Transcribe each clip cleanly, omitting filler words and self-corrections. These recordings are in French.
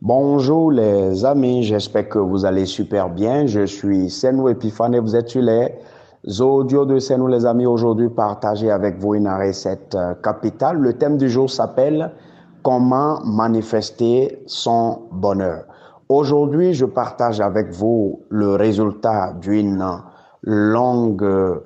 Bonjour les amis, j'espère que vous allez super bien. Je suis Senou Epiphane et vous êtes sur les audios de Senou les amis. Aujourd'hui, partager avec vous une recette capitale. Le thème du jour s'appelle Comment manifester son bonheur. Aujourd'hui, je partage avec vous le résultat d'une longue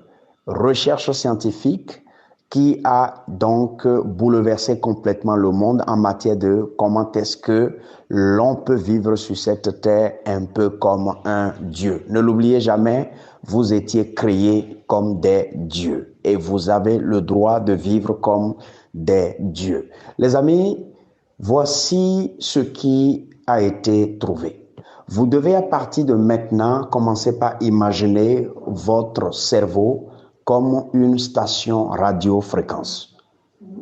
recherche scientifique qui a donc bouleversé complètement le monde en matière de comment est-ce que l'on peut vivre sur cette terre un peu comme un dieu. Ne l'oubliez jamais, vous étiez créés comme des dieux et vous avez le droit de vivre comme des dieux. Les amis, voici ce qui a été trouvé. Vous devez à partir de maintenant commencer par imaginer votre cerveau comme une station radiofréquence.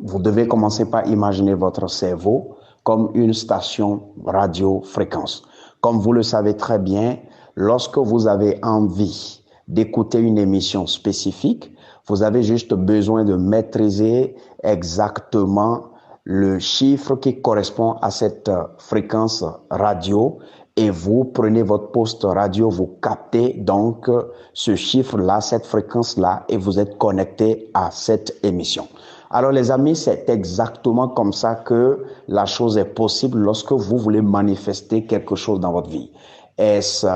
Vous devez commencer par imaginer votre cerveau comme une station radiofréquence. Comme vous le savez très bien, lorsque vous avez envie d'écouter une émission spécifique, vous avez juste besoin de maîtriser exactement le chiffre qui correspond à cette fréquence radio et vous prenez votre poste radio, vous captez donc ce chiffre-là, cette fréquence-là et vous êtes connecté à cette émission. Alors les amis, c'est exactement comme ça que la chose est possible lorsque vous voulez manifester quelque chose dans votre vie. Est-ce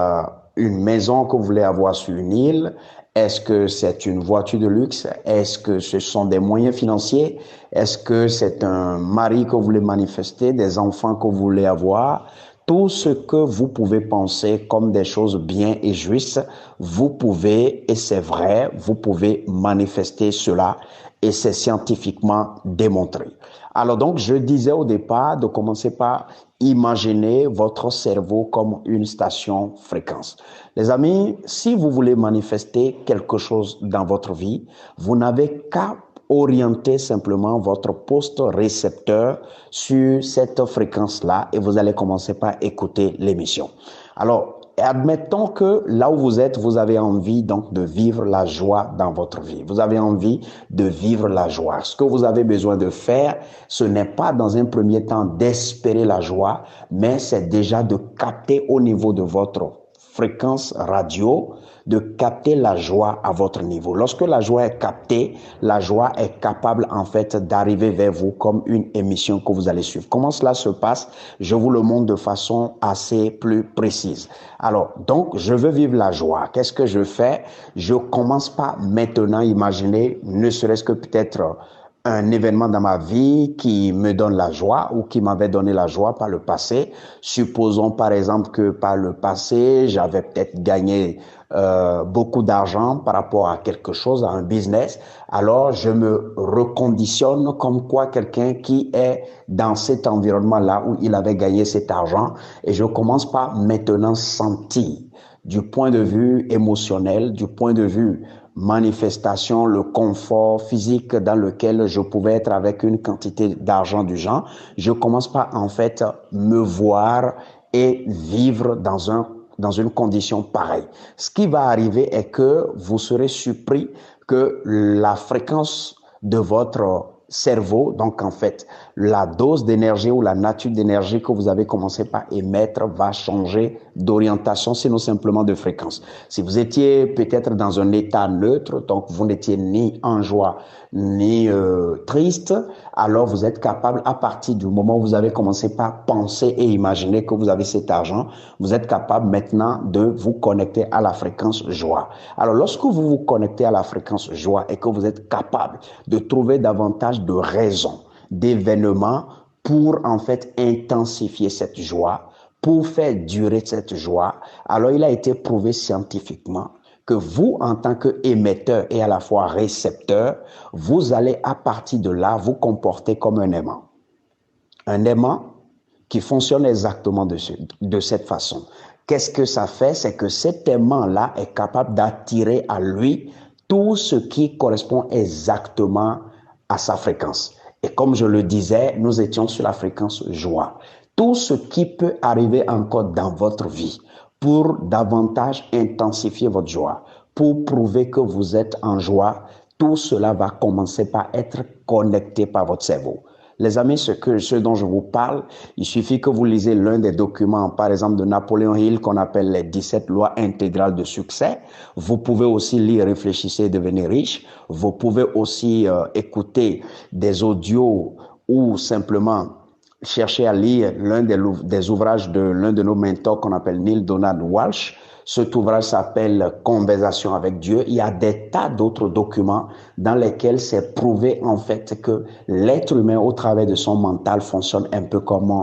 une maison que vous voulez avoir sur une île? Est-ce que c'est une voiture de luxe? Est-ce que ce sont des moyens financiers? Est-ce que c'est un mari que vous voulez manifester, des enfants que vous voulez avoir? Tout ce que vous pouvez penser comme des choses bien et justes, vous pouvez, et c'est vrai, vous pouvez manifester cela et c'est scientifiquement démontré. Alors donc, je disais au départ de commencer par imaginer votre cerveau comme une station fréquence. Les amis, si vous voulez manifester quelque chose dans votre vie, vous n'avez qu'à orienter simplement votre poste récepteur sur cette fréquence-là et vous allez commencer par écouter l'émission. Alors, admettons que là où vous êtes, vous avez envie donc de vivre la joie dans votre vie. Vous avez envie de vivre la joie. Ce que vous avez besoin de faire, ce n'est pas dans un premier temps d'espérer la joie, mais c'est déjà de capter au niveau de votre fréquence radio, de capter la joie à votre niveau. Lorsque la joie est captée, la joie est capable en fait d'arriver vers vous comme une émission que vous allez suivre. Comment cela se passe? Je vous le montre de façon assez plus précise. Alors, donc, je veux vivre la joie. Qu'est-ce que je fais? Je commence par maintenant imaginer, ne serait-ce que peut-être un événement dans ma vie qui me donne la joie ou qui m'avait donné la joie par le passé. Supposons par exemple que par le passé, j'avais peut-être gagné beaucoup d'argent par rapport à quelque chose, à un business. Alors, je me reconditionne comme quoi quelqu'un qui est dans cet environnement-là où il avait gagné cet argent et je commence par maintenant sentir du point de vue émotionnel, du point de vue manifestation, le confort physique dans lequel je pouvais être avec une quantité d'argent du genre, je commence par en fait me voir et vivre dans une condition pareille. Ce qui va arriver est que vous serez surpris que la fréquence de votre cerveau, donc en fait, la dose d'énergie ou la nature d'énergie que vous avez commencé par émettre va changer d'orientation, sinon simplement de fréquence. Si vous étiez peut-être dans un état neutre, donc vous n'étiez ni en joie ni triste, alors vous êtes capable, à partir du moment où vous avez commencé par penser et imaginer que vous avez cet argent, vous êtes capable maintenant de vous connecter à la fréquence joie. Alors lorsque vous vous connectez à la fréquence joie et que vous êtes capable de trouver davantage de raisons, d'événements pour en fait intensifier cette joie, pour faire durer cette joie, alors il a été prouvé scientifiquement que vous, en tant qu'émetteur et à la fois récepteur, vous allez à partir de là vous comporter comme un aimant. Un aimant qui fonctionne exactement de cette façon. Qu'est-ce que ça fait? C'est que cet aimant-là est capable d'attirer à lui tout ce qui correspond exactement à sa fréquence. Et comme je le disais, nous étions sur la fréquence joie. Tout ce qui peut arriver encore dans votre vie pour davantage intensifier votre joie, pour prouver que vous êtes en joie, tout cela va commencer par être connecté par votre cerveau. Les amis, ce dont je vous parle, il suffit que vous lisez l'un des documents, par exemple de Napoléon Hill, qu'on appelle les 17 lois intégrales de succès. Vous pouvez aussi lire Réfléchissez et devenez riche. Vous pouvez aussi écouter des audios ou simplement chercher à lire l'un des ouvrages de l'un de nos mentors qu'on appelle Neil Donald Walsh. Cet ouvrage s'appelle Conversation avec Dieu. Il y a des tas d'autres documents dans lesquels c'est prouvé en fait que l'être humain au travers de son mental fonctionne un peu comme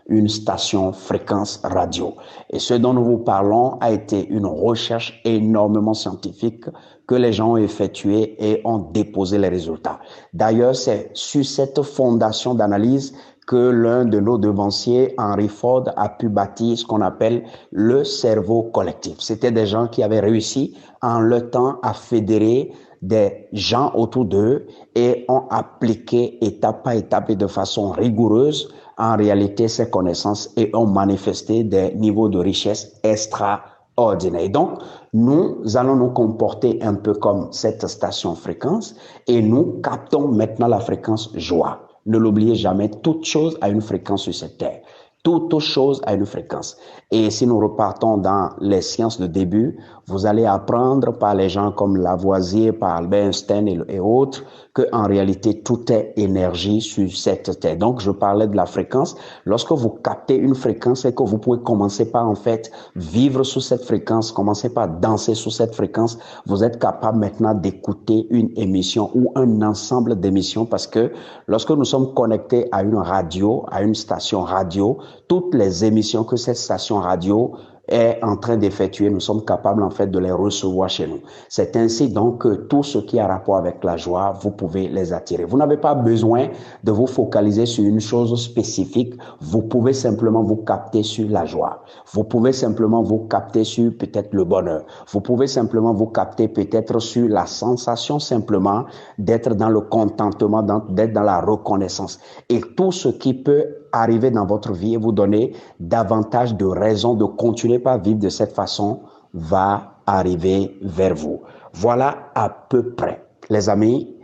une station fréquence radio. Et ce dont nous vous parlons a été une recherche énormément scientifique que les gens ont effectuée et ont déposé les résultats. D'ailleurs, c'est sur cette fondation d'analyse que l'un de nos devanciers, Henry Ford, a pu bâtir ce qu'on appelle le cerveau collectif. C'était des gens qui avaient réussi en leur temps à fédérer des gens autour d'eux et ont appliqué étape par étape et de façon rigoureuse en réalité ces connaissances et ont manifesté des niveaux de richesse extraordinaires. Donc, nous allons nous comporter un peu comme cette station fréquence et nous captons maintenant la fréquence joie. Ne l'oubliez jamais, toute chose a une fréquence sur cette terre. Toute chose a une fréquence. Et si nous repartons dans les sciences de début, vous allez apprendre par les gens comme Lavoisier, par Albert Einstein et autres, que en réalité tout est énergie sur cette terre. Donc je parlais de la fréquence. Lorsque vous captez une fréquence, c'est que vous pouvez commencer par en fait vivre sous cette fréquence, commencer par danser sous cette fréquence. Vous êtes capable maintenant d'écouter une émission ou un ensemble d'émissions parce que lorsque nous sommes connectés à une radio, à une station radio, toutes les émissions que cette station radio est en train d'effectuer, nous sommes capables en fait de les recevoir chez nous. C'est ainsi donc que tout ce qui a rapport avec la joie, vous pouvez les attirer. Vous n'avez pas besoin de vous focaliser sur une chose spécifique. Vous pouvez simplement vous capter sur la joie. Vous pouvez simplement vous capter sur peut-être le bonheur. Vous pouvez simplement vous capter peut-être sur la sensation simplement d'être dans le contentement, d'être dans la reconnaissance. Et tout ce qui peut arriver dans votre vie et vous donner davantage de raisons de continuer par vivre de cette façon va arriver vers vous. Voilà à peu près, les amis,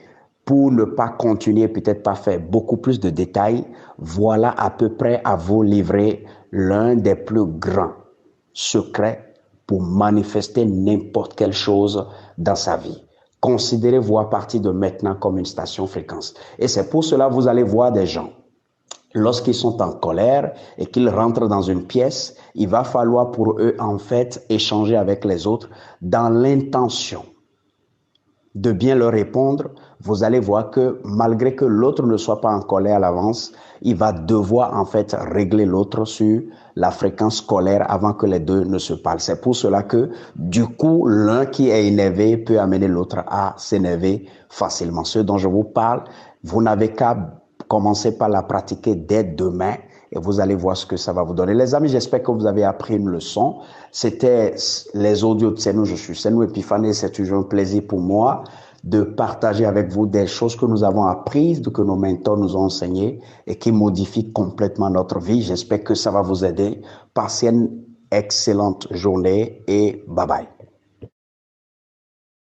pour ne pas continuer, peut-être pas faire beaucoup plus de détails, voilà à peu près à vous livrer l'un des plus grands secrets pour manifester n'importe quelle chose dans sa vie. Considérez-vous à partir de maintenant comme une station fréquence. Et c'est pour cela que vous allez voir des gens. Lorsqu'ils sont en colère et qu'ils rentrent dans une pièce, il va falloir pour eux, en fait, échanger avec les autres dans l'intention de bien leur répondre. Vous allez voir que malgré que l'autre ne soit pas en colère à l'avance, il va devoir, en fait, régler l'autre sur la fréquence scolaire avant que les deux ne se parlent. C'est pour cela que, du coup, l'un qui est énervé peut amener l'autre à s'énerver facilement. Ce dont je vous parle, vous n'avez qu'à commencez par la pratiquer dès demain et vous allez voir ce que ça va vous donner. Les amis, j'espère que vous avez appris une leçon. C'était les audios de Senou. Je suis Senou Epiphané. C'est toujours un plaisir pour moi de partager avec vous des choses que nous avons apprises, que nos mentors nous ont enseignées et qui modifient complètement notre vie. J'espère que ça va vous aider. Passez une excellente journée et bye bye.